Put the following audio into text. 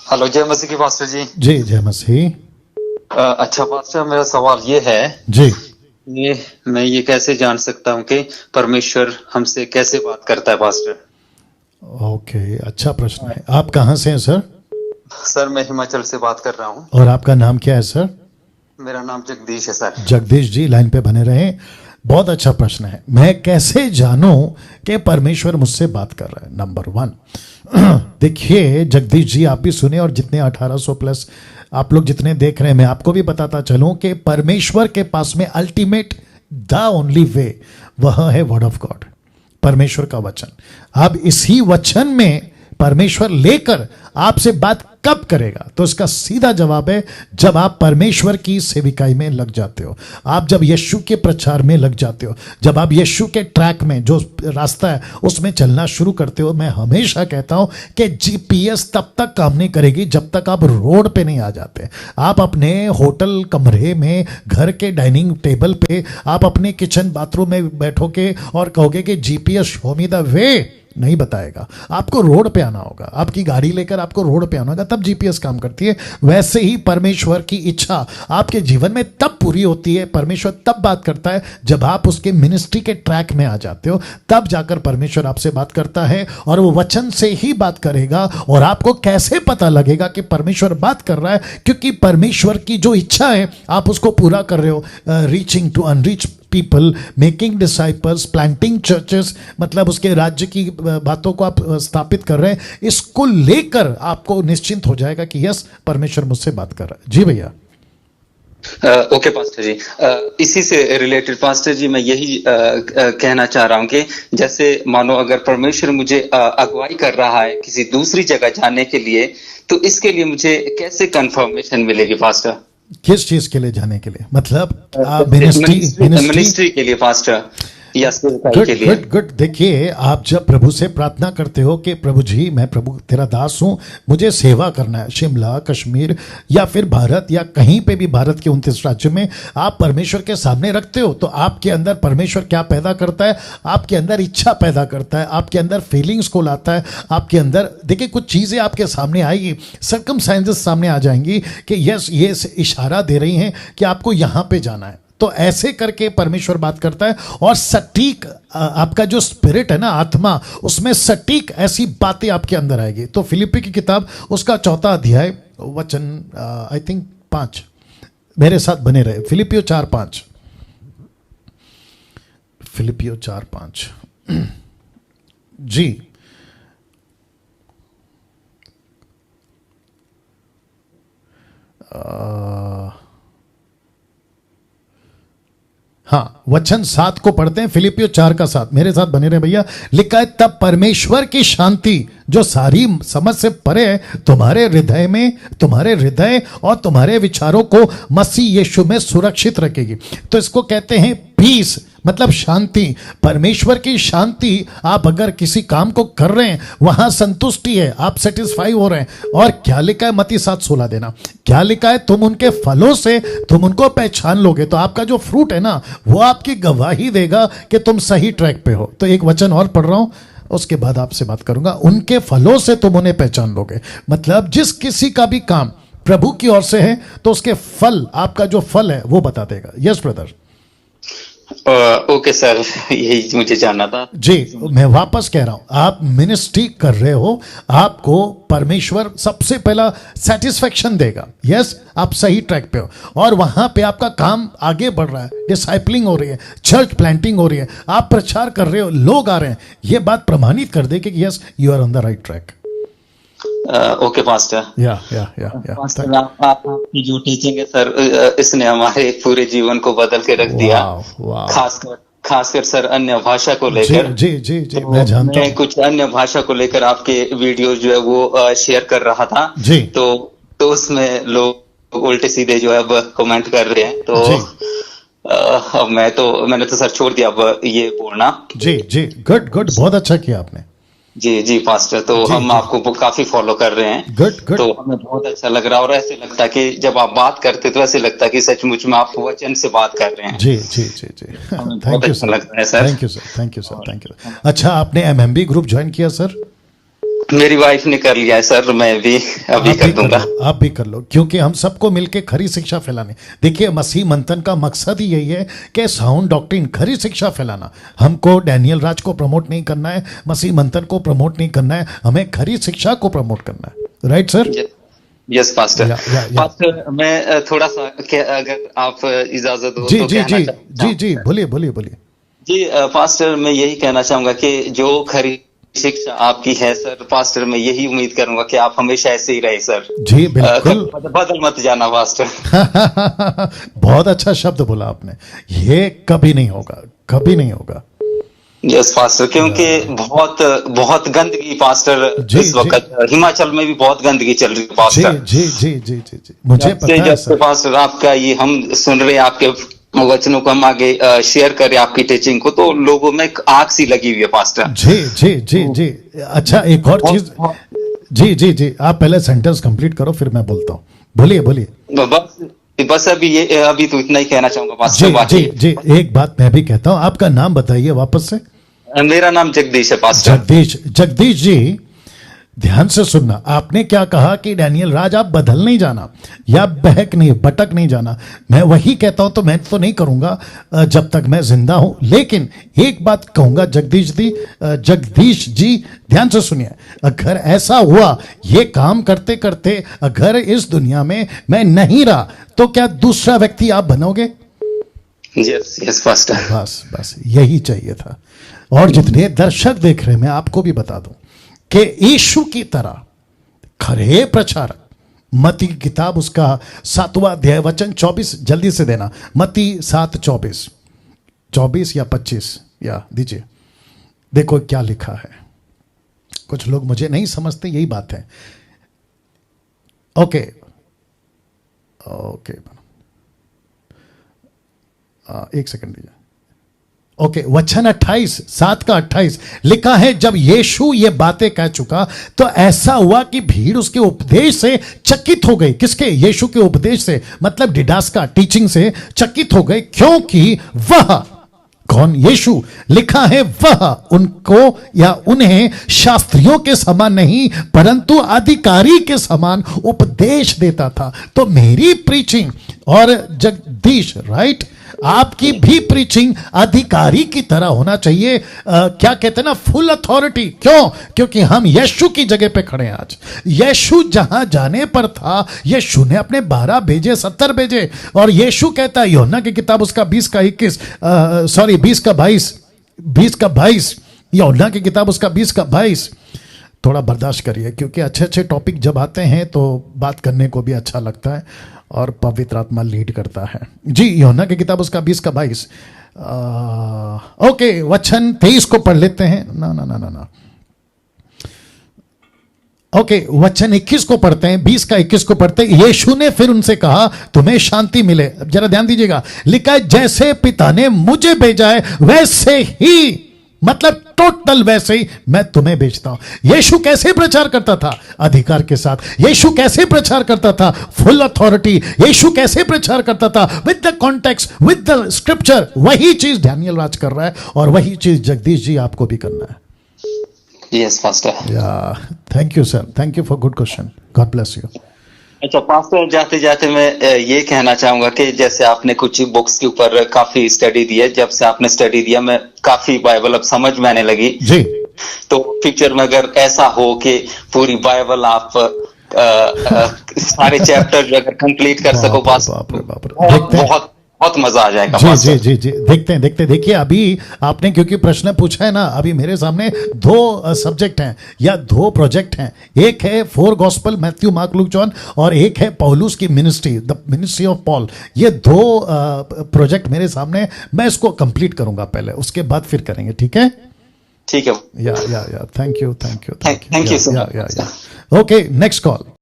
Hello, जय मसीह की pastor जी। जी जय मसीह। अच्छा पास्टर, मेरा सवाल ये है, जी ये मैं ये कैसे जान सकता हूँ कि परमेश्वर हमसे कैसे बात करता है पास्टर? ओके, अच्छा प्रश्न है। आप कहाँ से हैं सर? सर मैं हिमाचल से बात कर रहा हूँ। और आपका नाम क्या है सर? मेरा नाम जगदीश है सर। जगदीश जी, लाइन पे बने रहें। बहुत अच्छा प्रश्न है। मैं कैसे जानूं कि परमेश्वर मुझसे बात कर रहा है? नंबर 1, देखिए जगदीश जी, आप भी सुने और जितने 1800 प्लस आप लोग जितने देख रहे हैं, मैं आपको भी बताता चलूं कि परमेश्वर के पास में अल्टीमेट द ओनली वे वह है वर्ड ऑफ गॉड, परमेश्वर का वचन। अब इसी वचन में परमेश्वर लेकर आपसे बात कब करेगा? तो इसका सीधा जवाब है जब आप परमेश्वर की सेविकाई में लग जाते हो, आप जब यीशु के प्रचार में लग जाते हो, जब आप यीशु के ट्रैक में जो रास्ता है उसमें चलना शुरू करते हो। मैं हमेशा कहता हूं कि जीपीएस तब तक काम नहीं करेगी जब तक आप रोड पे नहीं आ जाते। आप अपने होटल कमरे में, घर के डाइनिंग टेबल पे, आप अपने किचन बाथरूम में बैठोगे और कहोगे कि GPS show me the way, नहीं बताएगा। आपको रोड पे आना होगा, आपकी गाड़ी लेकर आपको रोड पे आना होगा, तब जीपीएस काम करती है। वैसे ही परमेश्वर की इच्छा आपके जीवन में तब पूरी होती है, परमेश्वर तब बात करता है जब आप उसके मिनिस्ट्री के ट्रैक में आ जाते हो, तब जाकर परमेश्वर आपसे बात करता है। और वो वचन से ही बात करेगा। और आपको कैसे पता लगेगा कि परमेश्वर बात कर रहा है? क्योंकि परमेश्वर की जो इच्छा है आप उसको पूरा कर रहे हो। Reaching to unreach people, making disciples, planting churches, मतलब उसके राज्य की बातों को आप स्थापित कर रहे हैं। इसको लेकर आपको निश्चिंत हो जाएगा कि यस, परमेश्वर मुझसे बात कर रहा है। जी भैया। ओके पास्टर जी, इसी से रिलेटेड पास्टर जी मैं यही कहना चाह रहा हूँ कि जैसे मानो अगर परमेश्वर मुझे अगुवाई कर रहा है किसी दूसरी जगह जाने के लिए, तो इसके लिए मुझे कैसे कंफर्मेशन मिलेगी पास्टर? किस चीज के लिए जाने के लिए? मतलब मिनिस्ट्री के लिए पास्टर, या सेवकाई के लिए? गुड। देखिए, आप जब प्रभु से प्रार्थना करते हो कि प्रभु जी, मैं प्रभु तेरा दास हूं, मुझे सेवा करना है शिमला, कश्मीर या फिर भारत या कहीं पे भी भारत के 29 राज्यों में, आप परमेश्वर के सामने रखते हो, तो आपके अंदर परमेश्वर क्या पैदा करता है? आपके अंदर इच्छा पैदा करता है, आपके अंदर फीलिंग्स को लाता है, आपके अंदर देखिए कुछ चीजें आपके सामने आएगी, सर्कमस्टेंसेस सामने आ जाएंगी कि यस, ये इशारा दे रही हैं कि आपको यहां पे जाना है। तो ऐसे करके परमेश्वर बात करता है। और सटीक आपका जो स्पिरिट है ना, आत्मा, उसमें सटीक ऐसी बातें आपके अंदर आएगी। तो फिलिप्पी की किताब उसका 4 अध्याय वचन आई थिंक 5, मेरे साथ बने रहे। फिलिपियो 4:5, फिलिपियो 4:5 जी। हाँ, वचन 7 को पढ़ते हैं। फिलिपियो 4:7 मेरे साथ बने रहे भैया। लिखा है, तब परमेश्वर की शांति जो सारी समझ से परे है, तुम्हारे हृदय और तुम्हारे विचारों को मसीह यीशु में सुरक्षित रखेगी। तो इसको कहते हैं पीस, मतलब शांति। परमेश्वर की शांति, आप अगर किसी काम को कर रहे हैं वहां संतुष्टि है, आप सेटिस्फाई हो रहे हैं। और क्या लिखा है? मत्ती 7:16 देना। क्या लिखा है? तुम उनके फलों से तुम उनको पहचान लोगे। तो आपका जो फ्रूट है ना, वो आपकी गवाही देगा कि तुम सही ट्रैक पे हो। तो एक वचन और पढ़ रहा हूं, उसके बाद आपसे बात करूंगा। उनके फलों से तुम उन्हें पहचान लोगे। मतलब जिस किसी का भी काम प्रभु की ओर से है तो उसके फल, आपका जो फल है वो बता देगा। Yes brother. ओके सर, यही मुझे जानना था जी। मैं वापस कह रहा हूं, आप मिनिस्ट्री कर रहे हो, आपको परमेश्वर सबसे पहला सेटिस्फेक्शन देगा। यस, आप सही ट्रैक पे हो और वहां पे आपका काम आगे बढ़ रहा है, डिसाइपलिंग हो रही है, चर्च प्लांटिंग हो रही है, आप प्रचार कर रहे हो, लोग आ रहे हैं। ये बात प्रमाणित कर दे कि yes, you are on the right track. Okay pastor. या पास्टर, आपकी जो टीचिंग है सर, इसने हमारे पूरे जीवन को बदल के रख दिया। खासकर सर अन्य भाषा को लेकर। जी जी जी, मैं जानता हूं। कुछ अन्य भाषा को लेकर आपके वीडियो जो है वो शेयर कर रहा था जी। तो उसमें लोग उल्टे सीधे जो है अब कमेंट कर रहे हैं। तो अब मैंने तो सर छोड़ दिया अब ये बोलना। जी जी, गुड, बहुत अच्छा किया आपने। जी पास्टर, तो हम आपको काफी फॉलो कर रहे हैं। गुड। तो हमें बहुत अच्छा लग रहा है और ऐसे लगता है कि जब आप बात करते तो ऐसे लगता है कि सचमुच में आप वचन से बात कर रहे हैं। जी thank you sir. Thank you sir. अच्छा, आपने एमएमबी ग्रुप ज्वाइन किया सर? मेरी वाइफ ने कर लिया है सर, मैं भी अभी आप कर भी कर दूंगा। लो, आप भी कर लो, क्योंकि हम सबको मिलके खरी शिक्षा फैलाने। देखिए, मसीह मंथन का मकसद ही यही है कि साउंड डॉक्ट्रिन, खरी शिक्षा फैलाना। हमको डैनियल राज को प्रमोट नहीं करना है, मसीह मंथन को प्रमोट नहीं करना है, हमें खरी शिक्षा को प्रमोट करना है। Right sir? Yes pastor. या पास्टर मैं थोड़ा सा अगर आप इजाजत दो जी तो जी कहना जी चाहता जी जी, बोलिए बोलिए बोलिए। जी पास्टर मैं यही कहना चाहूंगा कि जो खरी शिक्षा आपकी है सर, पास्टर मैं यही उम्मीद करूंगा कि आप हमेशा ऐसे ही रहे सर। जी बिल्कुल। बदल मत जाना पास्टर। बहुत अच्छा शब्द बोला आपने, ये कभी नहीं होगा, कभी नहीं होगा। यस पास्टर, क्योंकि बहुत बहुत गंदगी पास्टर जी इस वक्त हिमाचल में भी बहुत गंदगी चल रही है जी पास्टर। जी जी जी जी जी, मुझे जब पता से है जब से सर। पास्टर आपका ये हम सुन रहे हैं, आपके वचनों को हम आगे शेयर करें, आपकी टीचिंग को, तो लोगों में एक आग सी लगी हुई है पास्टर। जी जी जी जी। अच्छा, एक और चीज। जी जी जी, आप पहले सेंटेंस कंप्लीट करो, फिर मैं बोलता हूँ। बोलिए बोलिए। बस बस अभी तो इतना ही कहना चाहूंगा जी पास्टर। जी बाकी जी, एक बात मैं भी कहता हूँ, आपका नाम बताइए वापस से। मेरा नाम जगदीश है पास्टर। जगदीश। जगदीश जी, ध्यान से सुनना। आपने क्या कहा कि डैनियल राज आप बदल नहीं जाना या बहक नहीं, भटक नहीं जाना। मैं वही कहता हूं, तो मैं तो नहीं करूंगा जब तक मैं जिंदा हूं। लेकिन एक बात कहूंगा जगदीश जी, ध्यान से सुनिए। अगर ऐसा हुआ, ये काम करते करते अगर इस दुनिया में मैं नहीं रहा, तो क्या दूसरा व्यक्ति आप बनोगे? Yes yes pastor. बस बस यही चाहिए था। और जितने दर्शक देख रहे हैं, मैं आपको भी बता दूं कि यीशु की तरह खरे प्रचारक, मत्ती की किताब उसका 7वां अध्याय वचन 24, जल्दी से देना। मत्ती 7:24, 24 या 25 या दीजिए। देखो क्या लिखा है। कुछ लोग मुझे नहीं समझते, यही बात है। ओके ओके, एक सेकंड दीजिए। ओके, वचन 28, 7 का 28 लिखा है, जब यीशु ये बातें कह चुका तो ऐसा हुआ कि भीड़ उसके उपदेश से चकित हो गई। किसके? यीशु के उपदेश से, मतलब डिडास्का टीचिंग से चकित हो गए, क्योंकि वह कौन? यीशु। लिखा है वह उनको या उन्हें शास्त्रियों के समान नहीं परंतु अधिकारी के समान उपदेश देता था। तो मेरी प्रीचिंग और जगदीश, राइट, आपकी भी प्रीचिंग अधिकारी की तरह होना चाहिए। क्या कहते हैं ना, फुल अथॉरिटी। क्यों? क्योंकि हम यीशु की जगह पे खड़े हैं आज। यीशु जहां जाने पर था, यीशु ने अपने 12 भेजे, 70 भेजे। और यीशु कहता है यूहन्ना की किताब उसका 20 का 21, सॉरी 20 का 22, यूहन्ना की किताब उसका 20 का 22। थोड़ा बर्दाश्त करिए, क्योंकि अच्छे अच्छे टॉपिक जब आते हैं तो बात करने को भी अच्छा लगता है और पवित्र आत्मा लीड करता है। जी, यूहन्ना की किताब उसका 20 का 22। ओके, वचन 23 को पढ़ लेते हैं। ना ओके, वचन 21 को पढ़ते हैं, 20 का 21 को पढ़ते हैं। यीशु ने फिर उनसे कहा, तुम्हें शांति मिले। अब जरा ध्यान दीजिएगा, लिखा है जैसे पिता ने मुझे भेजा है वैसे ही, मतलब टोटल वैसे ही मैं तुम्हें भेजता हूं। यीशु कैसे प्रचार करता था? अधिकार के साथ। यीशु कैसे प्रचार करता था? Full authority. यीशु कैसे प्रचार करता था? With the context, with the scripture. वही चीज डैनियल राज कर रहा है और वही चीज जगदीश जी आपको भी करना है। Yes pastor. Yeah, thank you sir, thank you for good question, God bless you. अच्छा पास्टर, जाते जाते मैं ये कहना चाहूंगा कि जैसे आपने कुछ बुक्स के ऊपर काफी स्टडी दी है, जब से आपने स्टडी दिया मैं काफी बाइबल अब समझ में आने लगी जी। तो फ्यूचर में अगर ऐसा हो कि पूरी बाइबल आप सारे चैप्टर अगर कंप्लीट कर सको, बाप रे बाप रे, देखते हैं। बहुत मजा आ जाएगा जी पास्टर। जी जी जी, देखते हैं। देखिए, अभी आपने क्योंकि प्रश्न पूछा है ना, अभी मेरे सामने 2 सब्जेक्ट हैं या 2 प्रोजेक्ट हैं। एक है 4 gospel, Matthew, mark, look, John, और एक है पौलुस की ministry, the ministry of Paul. ये 2 प्रोजेक्ट मेरे सामने, मैं इसको कंप्लीट करूंगा पहले, उसके बाद फिर करेंगे, ठीक है? ठीक है। या thank you Thank you so much. Okay, next call.